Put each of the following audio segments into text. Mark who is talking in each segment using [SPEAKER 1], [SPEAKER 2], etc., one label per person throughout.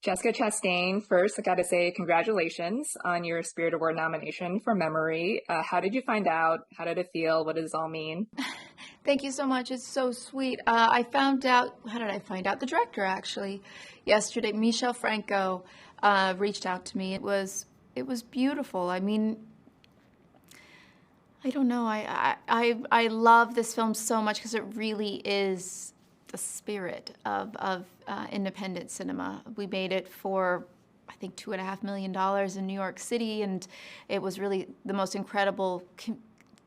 [SPEAKER 1] Jessica Chastain, first, I got to say congratulations on your Spirit Award nomination for Memory. How did you find out? How did it feel? What does this all mean?
[SPEAKER 2] Thank you so much. It's so sweet. I found out, how did I find out? The director, actually. Yesterday, Michel Franco reached out to me. It was beautiful. I mean, I don't know. I love this film so much because it really is the spirit of independent cinema. We made it for, I think, $2.5 million in New York City, and it was really the most incredible,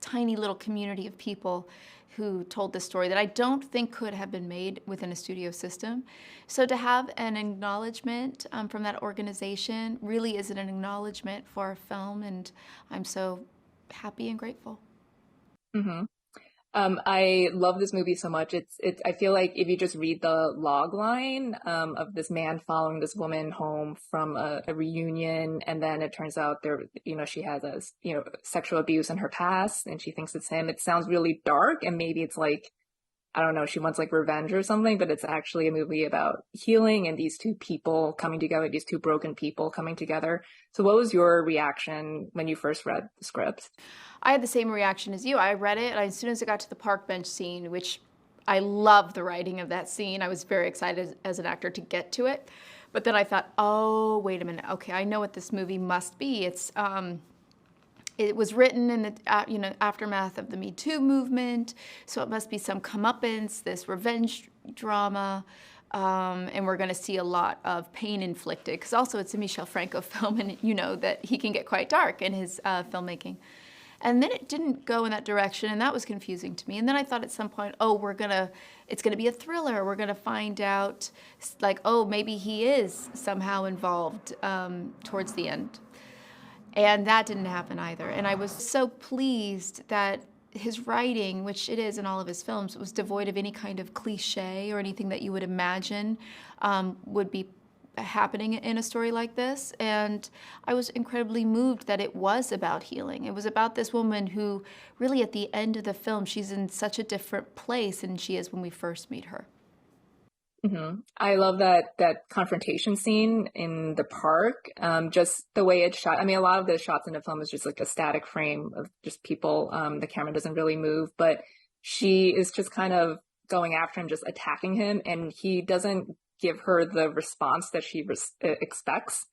[SPEAKER 2] tiny little community of people who told this story that I don't think could have been made within a studio system. So to have an acknowledgement from that organization really is an acknowledgement for our film, and I'm so happy and grateful.
[SPEAKER 1] Mm-hmm. I love this movie so much. I feel like if you just read the log line of this man following this woman home from a reunion, and then it turns out she has sexual abuse in her past, and she thinks it's him. It sounds really dark, and maybe it's like, I don't know, she wants like revenge or something, but it's actually a movie about healing and these two people coming together, these two broken people coming together. So what was your reaction when you first read the script?
[SPEAKER 2] I had the same reaction as you. I read it, and as soon as it got to the park bench scene, which I love the writing of that scene, I was very excited as an actor to get to it. But then I thought, oh, wait a minute. Okay, I know what this movie must be. It was written in the aftermath of the Me Too movement, so it must be some comeuppance, this revenge drama, and we're going to see a lot of pain inflicted, because also it's a Michel Franco film, and you know that he can get quite dark in his filmmaking. And then it didn't go in that direction, and that was confusing to me. And then I thought at some point, it's gonna be a thriller. We're gonna find out, like, oh, maybe he is somehow involved towards the end. And that didn't happen either. And I was so pleased that his writing, which it is in all of his films, was devoid of any kind of cliche or anything that you would imagine would be happening in a story like this. And I was incredibly moved that it was about healing. It was about this woman who really at the end of the film, she's in such a different place than she is when we first meet her.
[SPEAKER 1] Mm-hmm. I love that confrontation scene in the park. Just the way it's shot. I mean, a lot of the shots in the film is just like a static frame of just people. The camera doesn't really move, but she is just kind of going after him, just attacking him, and he doesn't give her the response that she expects.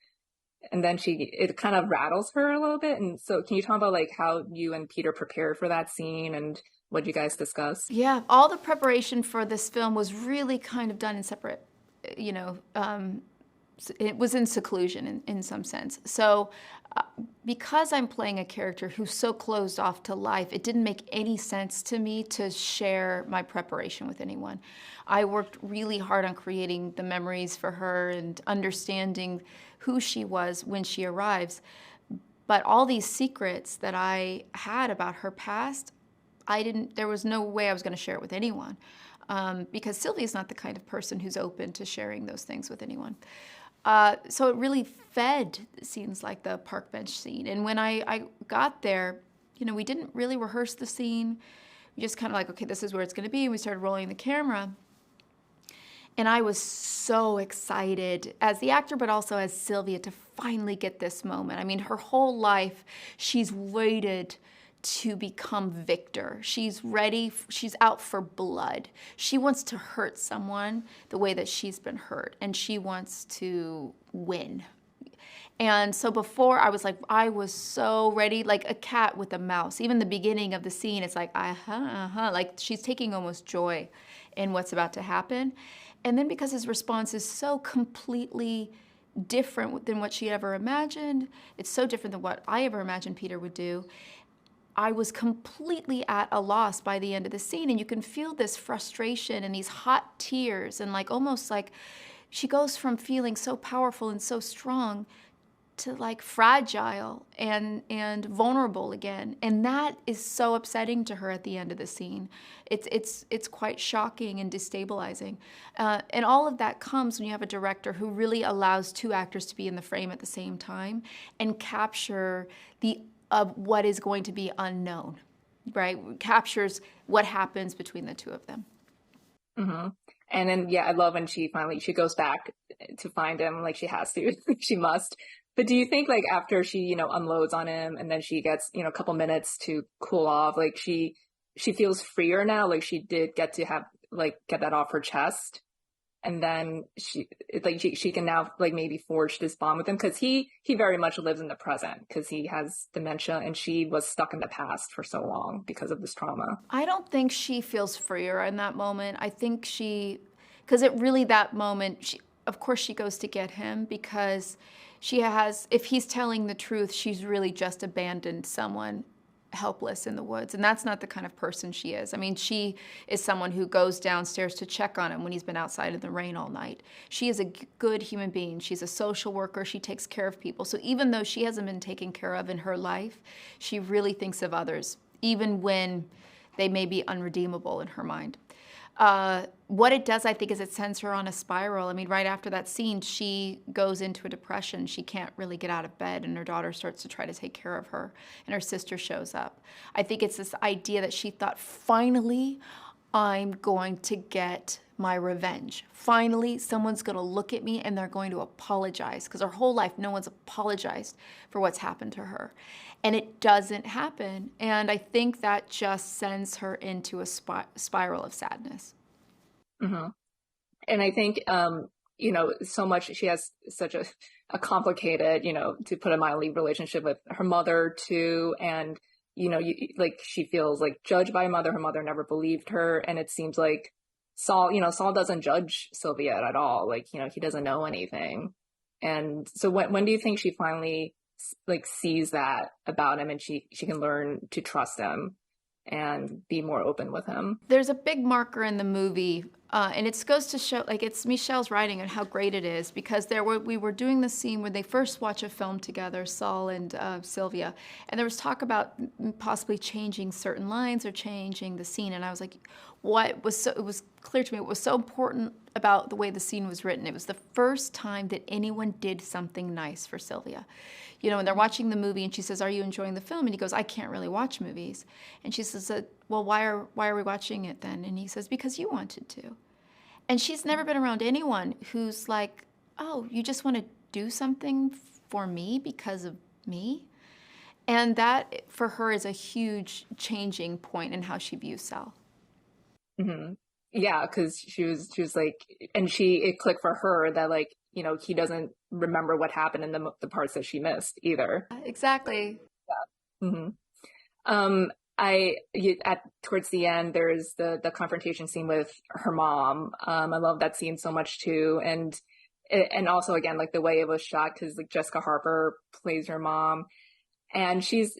[SPEAKER 1] And then it kind of rattles her a little bit. And so can you talk about like how you and Peter prepared for that scene and what you guys discussed?
[SPEAKER 2] Yeah, all the preparation for this film was really kind of done in separate, it was in seclusion in some sense. So because I'm playing a character who's so closed off to life, it didn't make any sense to me to share my preparation with anyone. I worked really hard on creating the memories for her and understanding who she was when she arrives. But all these secrets that I had about her past, there was no way I was going to share it with anyone, because Sylvia's not the kind of person who's open to sharing those things with anyone. So it really fed scenes like the park bench scene. And when I got there, we didn't really rehearse the scene. We just kind of like, okay, this is where it's going to be. And we started rolling the camera. And I was so excited as the actor, but also as Sylvia, to finally get this moment. I mean, her whole life, she's waited to become Victor. She's ready, she's out for blood. She wants to hurt someone the way that she's been hurt, and she wants to win. And so before, I was so ready, like a cat with a mouse. Even the beginning of the scene, it's like, like she's taking almost joy in what's about to happen. And then because his response is so completely different than what she ever imagined, it's so different than what I ever imagined Peter would do, I was completely at a loss by the end of the scene. And you can feel this frustration and these hot tears, and like almost like she goes from feeling so powerful and so strong to like fragile and vulnerable again. And that is so upsetting to her at the end of the scene. It's quite shocking and destabilizing. And all of that comes when you have a director who really allows two actors to be in the frame at the same time and capture of what is going to be unknown, right? Captures what happens between the two of them.
[SPEAKER 1] Mm-hmm. And then, yeah, I love when she goes back to find him, like she has to, she must. But do you think like after she, unloads on him and then she gets, a couple minutes to cool off, like she feels freer now, like she did get to have like get that off her chest, and then she can now like maybe forge this bond with him because he very much lives in the present because he has dementia and she was stuck in the past for so long because of this trauma.
[SPEAKER 2] I don't think she feels freer in that moment. I think because it really, that moment, of course she goes to get him because if he's telling the truth, she's really just abandoned someone helpless in the woods. And that's not the kind of person she is. I mean, she is someone who goes downstairs to check on him when he's been outside in the rain all night. She is a good human being. She's a social worker. She takes care of people. So even though she hasn't been taken care of in her life, she really thinks of others, even when they may be unredeemable in her mind. What it does, I think, is it sends her on a spiral. I mean, right after that scene, she goes into a depression. She can't really get out of bed, and her daughter starts to try to take care of her, and her sister shows up. I think it's this idea that she thought, finally, I'm going to get my revenge. Finally, someone's going to look at me and they're going to apologize, because her whole life, no one's apologized for what's happened to her. And it doesn't happen. And I think that just sends her into a spiral of sadness.
[SPEAKER 1] Mm-hmm. And I think, so much, she has such a complicated, to put it mildly, relationship with her mother too. And, like she feels like judged by her mother. Her mother never believed her. And it seems like Saul doesn't judge Sylvia at all. Like, he doesn't know anything. And so when do you think she finally like sees that about him and she can learn to trust him and be more open with him?
[SPEAKER 2] There's a big marker in the movie, and it goes to show, like, it's Michelle's writing and how great it is, because we were doing the scene where they first watch a film together, Saul and Sylvia, and there was talk about possibly changing certain lines or changing the scene, and I was like, it was clear to me what was so important about the way the scene was written. It was the first time that anyone did something nice for Sylvia. And they're watching the movie and she says, "Are you enjoying the film?" And he goes, "I can't really watch movies." And she says, "Well, why are we watching it then?" And he says, "Because you wanted to." And she's never been around anyone who's like, "Oh, you just want to do something for me because of me?" And that for her is a huge changing point in how she views Sal.
[SPEAKER 1] Mm-hmm. Yeah, because she was like, and it clicked for her that like, he doesn't remember what happened in the parts that she missed either.
[SPEAKER 2] Exactly.
[SPEAKER 1] Yeah. Towards the end, there's the confrontation scene with her mom. I love that scene so much too. And also again, like the way it was shot, because like Jessica Harper plays her mom and she's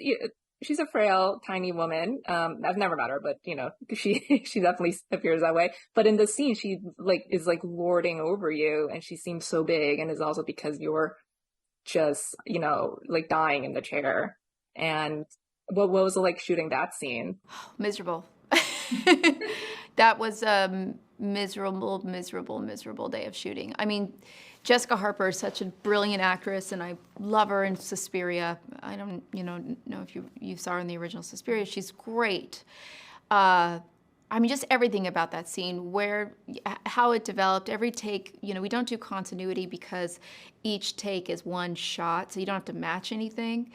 [SPEAKER 1] a frail, tiny woman. I've never met her, but she definitely appears that way. But in the scene, she like is like lording over you, and she seems so big, and it's also because you're just like dying in the chair. And what was it like shooting that scene?
[SPEAKER 2] Miserable. That was a miserable, miserable, miserable day of shooting. I mean, Jessica Harper is such a brilliant actress, and I love her in Suspiria. I don't, know if you saw her in the original Suspiria. She's great. I mean, just everything about that scene, how it developed, every take. We don't do continuity because each take is one shot, so you don't have to match anything.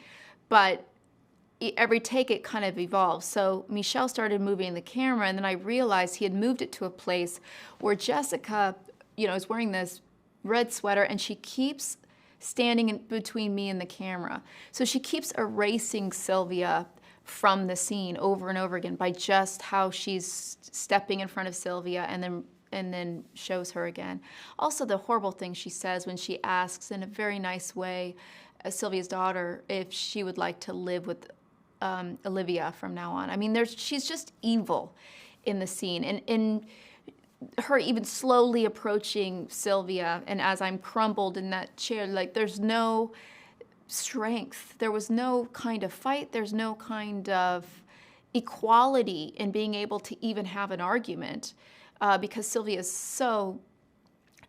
[SPEAKER 2] But every take, it kind of evolves. So Michelle started moving the camera, and then I realized he had moved it to a place where Jessica, is wearing this red sweater, and she keeps standing in between me and the camera. So she keeps erasing Sylvia from the scene over and over again by just how she's stepping in front of Sylvia and then shows her again. Also, the horrible thing she says when she asks in a very nice way Sylvia's daughter if she would like to live with Olivia from now on. I mean, she's just evil in the scene. And her even slowly approaching Sylvia, and as I'm crumbled in that chair, like there's no strength. There was no kind of fight. There's no kind of equality in being able to even have an argument because Sylvia is so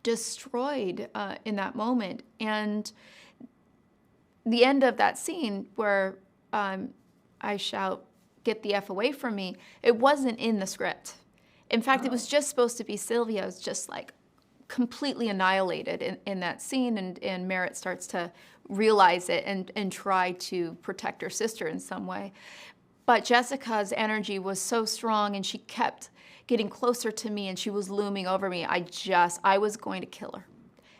[SPEAKER 2] destroyed in that moment. And the end of that scene where I shout, "Get the F away from me," it wasn't in the script. In fact, it
[SPEAKER 1] Oh.
[SPEAKER 2] was just supposed to be Sylvia was just like completely annihilated in that scene, and Merritt starts to realize it and try to protect her sister in some way. But Jessica's energy was so strong, and she kept getting closer to me, and she was looming over me. I was going to kill her.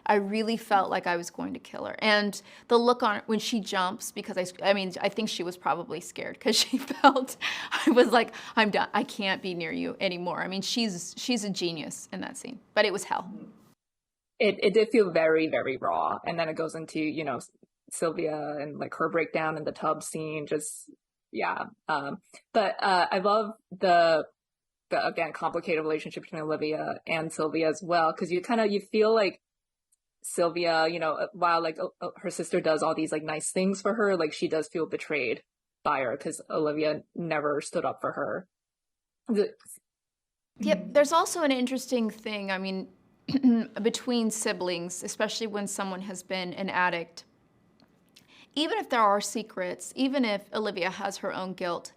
[SPEAKER 2] I really felt like I was going to kill her. And the look on when she jumps, because I mean, I think she was probably scared because she felt, I was like, I'm done. I can't be near you anymore. I mean, she's a genius in that scene, but it was hell.
[SPEAKER 1] It did feel very, very raw. And then it goes into, you know, Sylvia and like her breakdown in the tub scene, just yeah. But I love the again complicated relationship between Olivia and Sylvia as well, because you feel like Sylvia, you know, while like her sister does all these like nice things for her, like she does feel betrayed by her because Olivia never stood up for her.
[SPEAKER 2] Yep. There's also an interesting thing. I mean, between siblings, especially when someone has been an addict, even if there are secrets, even if Olivia has her own guilt,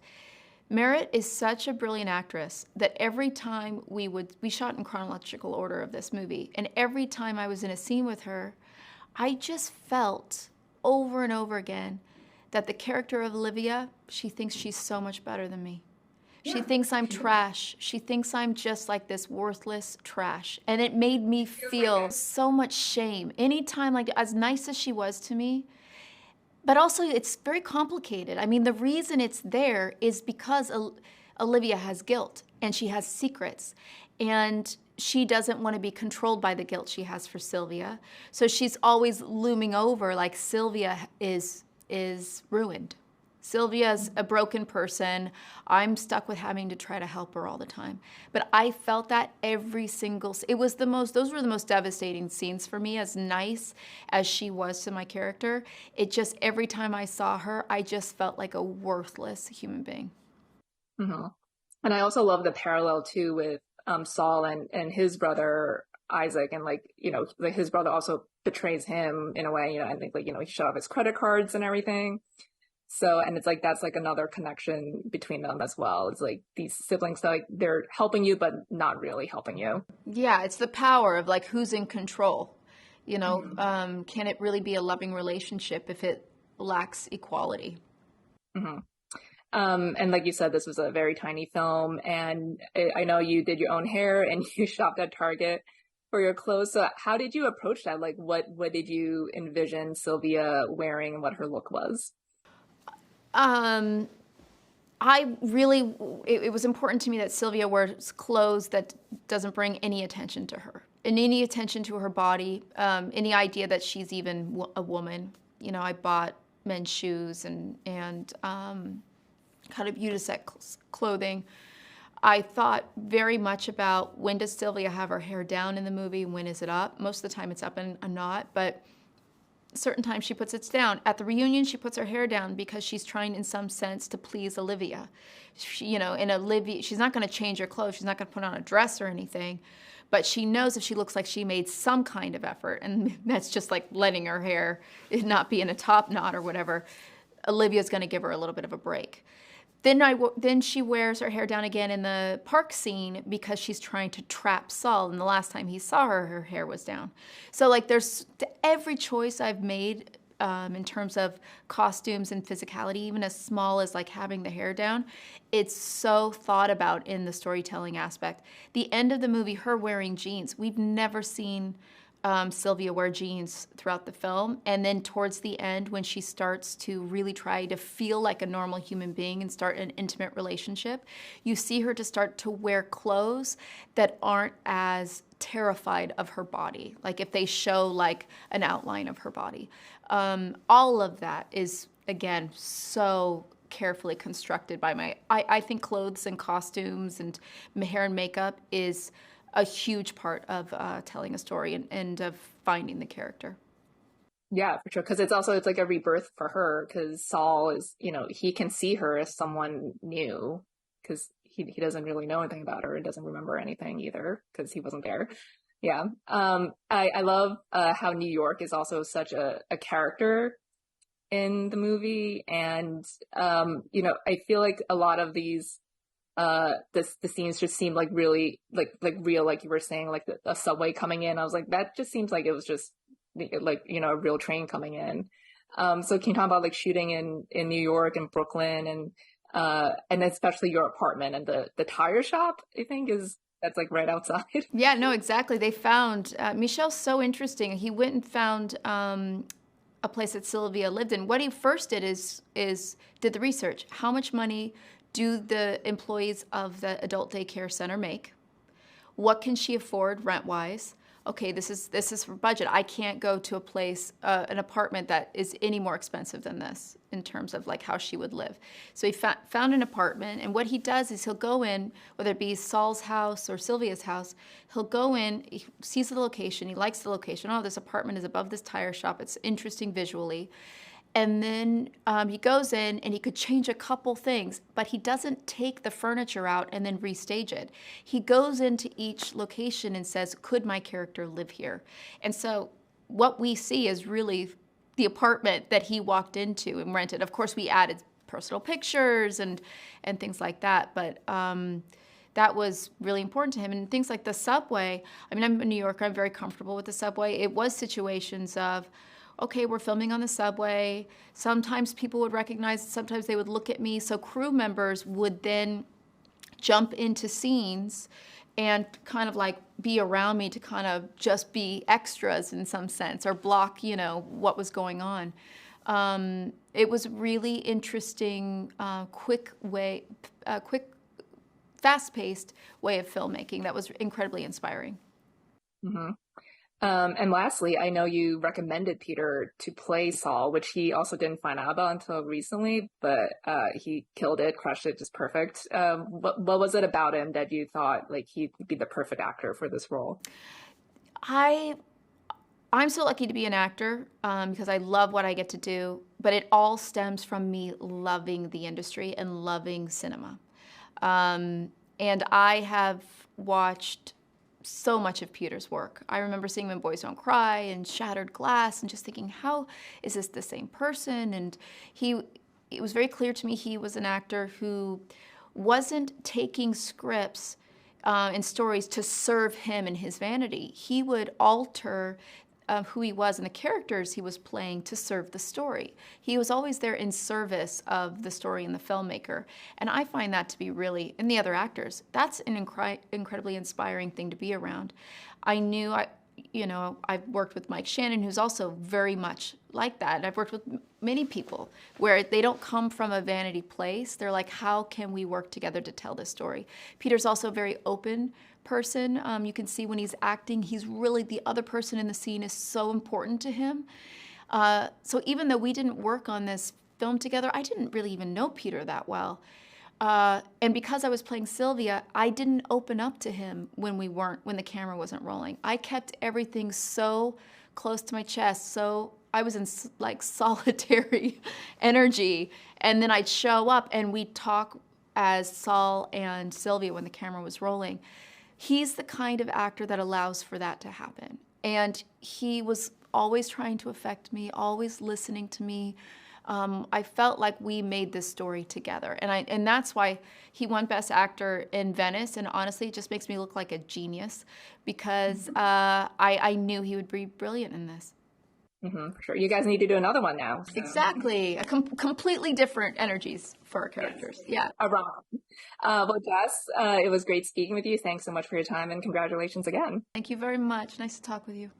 [SPEAKER 2] Merritt is such a brilliant actress that every time we shot in chronological order of this movie, and every time I was in a scene with her, I just felt over and over again that the character of Olivia, she thinks she's so much better than me. She thinks I'm trash. She thinks I'm just like this worthless trash. And it made me feel so much shame. Anytime, like as nice as she was to me, but also it's very complicated. I mean, the reason it's there is because Olivia has guilt and she has secrets. And she doesn't want to be controlled by the guilt she has for Sylvia. So she's always looming over like Sylvia is ruined. Sylvia's a broken person. I'm stuck with having to try to help her all the time. But I felt that every single, those were the most devastating scenes for me, as nice as she was to my character. It just, every time I saw her, I just felt like a worthless human being.
[SPEAKER 1] Mm-hmm. And I also love the parallel too with Saul and his brother Isaac, and like, you know, like his brother also betrays him in a way, you know, I think like, you know, he shut off his credit cards and everything. So, and it's like, that's like another connection between them as well. It's like these siblings, like they're helping you, but not really helping you.
[SPEAKER 2] Yeah, it's the power of like who's in control. You know, can it really be a loving relationship if it lacks equality?
[SPEAKER 1] Mm-hmm. And like you said, this was a very tiny film, and I know you did your own hair and you shopped at Target for your clothes. So how did you approach that? Like, what did you envision Sylvia wearing and what her look was?
[SPEAKER 2] I really, it was important to me that Sylvia wears clothes that doesn't bring any attention to her and any attention to her body, any idea that she's even a woman. You know, I bought men's shoes and kind of unisex clothing. I thought very much about when does Sylvia have her hair down in the movie, when is it up? Most of the time it's up and not, but certain times she puts it down. At the reunion, she puts her hair down because she's trying in some sense to please Olivia. You know, in Olivia, she's not going to change her clothes. She's not going to put on a dress or anything, but she knows if she looks like she made some kind of effort, and that's just like letting her hair not be in a top knot or whatever, Olivia's going to give her a little bit of a break. Then she wears her hair down again in the park scene because she's trying to trap Saul. And the last time he saw her, her hair was down. So like there's every choice I've made in terms of costumes and physicality, even as small as like having the hair down, it's so thought about in the storytelling aspect. The end of the movie, her wearing jeans, we've never seen Sylvia wear jeans throughout the film. And then towards the end, when she starts to really try to feel like a normal human being and start an intimate relationship, you see her to start to wear clothes that aren't as terrified of her body. Like if they show like an outline of her body. All of that is, again, so carefully constructed by I think clothes and costumes and hair and makeup is a huge part of telling a story and of finding the character.
[SPEAKER 1] Yeah, for sure. Because it's like a rebirth for her. Because Saul is, you know, he can see her as someone new because he doesn't really know anything about her and doesn't remember anything either because he wasn't there. Yeah. I love how New York is also such a character in the movie, and you know, I feel like a lot of these the scenes just seemed like really like real, like you were saying, like a subway coming in. I was like, that just seems like it was just like, you know, a real train coming in. So can you talk about like shooting in New York and Brooklyn and especially your apartment and the tire shop, I think that's like right outside.
[SPEAKER 2] Yeah, no, exactly. They found Michel's so interesting. He went and found a place that Sylvia lived in. What he first did is did the research. How much money do the employees of the adult daycare center make? What can she afford rent-wise? Okay, this is for budget. I can't go to a place, an apartment that is any more expensive than this in terms of like how she would live. So he found an apartment, and what he does is he'll go in, whether it be Saul's house or Sylvia's house, he'll go in, he sees the location, he likes the location. Oh, this apartment is above this tire shop. It's interesting visually. And then he goes in and he could change a couple things, but he doesn't take the furniture out and then restage it. He goes into each location and says, could my character live here? And so what we see is really the apartment that he walked into and rented. Of course, we added personal pictures and things like that, but that was really important to him. And things like the subway, I mean, I'm a New Yorker, I'm very comfortable with the subway. It was situations of, okay, we're filming on the subway. Sometimes people would recognize, sometimes they would look at me. So crew members would then jump into scenes and kind of like be around me to kind of just be extras in some sense or block, you know, what was going on. It was really interesting, quick, fast-paced way of filmmaking that was incredibly inspiring.
[SPEAKER 1] Mm-hmm. And lastly, I know you recommended Peter to play Saul, which he also didn't find out about until recently, but he killed it, crushed it, just perfect. What was it about him that you thought like he'd be the perfect actor for this role?
[SPEAKER 2] I'm so lucky to be an actor because I love what I get to do, but it all stems from me loving the industry and loving cinema. And I have watched so much of Peter's work. I remember seeing him in Boys Don't Cry and Shattered Glass and just thinking, how is this the same person? And it was very clear to me he was an actor who wasn't taking scripts and stories to serve him and his vanity. He would alter who he was and the characters he was playing to serve the story. He was always there in service of the story and the filmmaker. And I find that to be really, and the other actors, that's an incredibly inspiring thing to be around. I've worked with Mike Shannon, who's also very much like that. And I've worked with many people where they don't come from a vanity place. They're like, how can we work together to tell this story? Peter's also a very open person. You can see when he's acting, he's really, the other person in the scene is so important to him. So even though we didn't work on this film together, I didn't really even know Peter that well. And because I was playing Sylvia, I didn't open up to him when the camera wasn't rolling. I kept everything so close to my chest, so I was in like solitary energy. And then I'd show up and we'd talk as Saul and Sylvia when the camera was rolling. He's the kind of actor that allows for that to happen. And he was always trying to affect me, always listening to me. I felt like we made this story together. And that's why he won Best Actor in Venice. And honestly, it just makes me look like a genius because I knew he would be brilliant in this.
[SPEAKER 1] Mm-hmm, for sure. You guys need to do another one now. So.
[SPEAKER 2] Exactly. Completely different energies for our characters.
[SPEAKER 1] Yes. Yeah. Around. Well, Jess, it was great speaking with you. Thanks so much for your time and congratulations again.
[SPEAKER 2] Thank you very much. Nice to talk with you.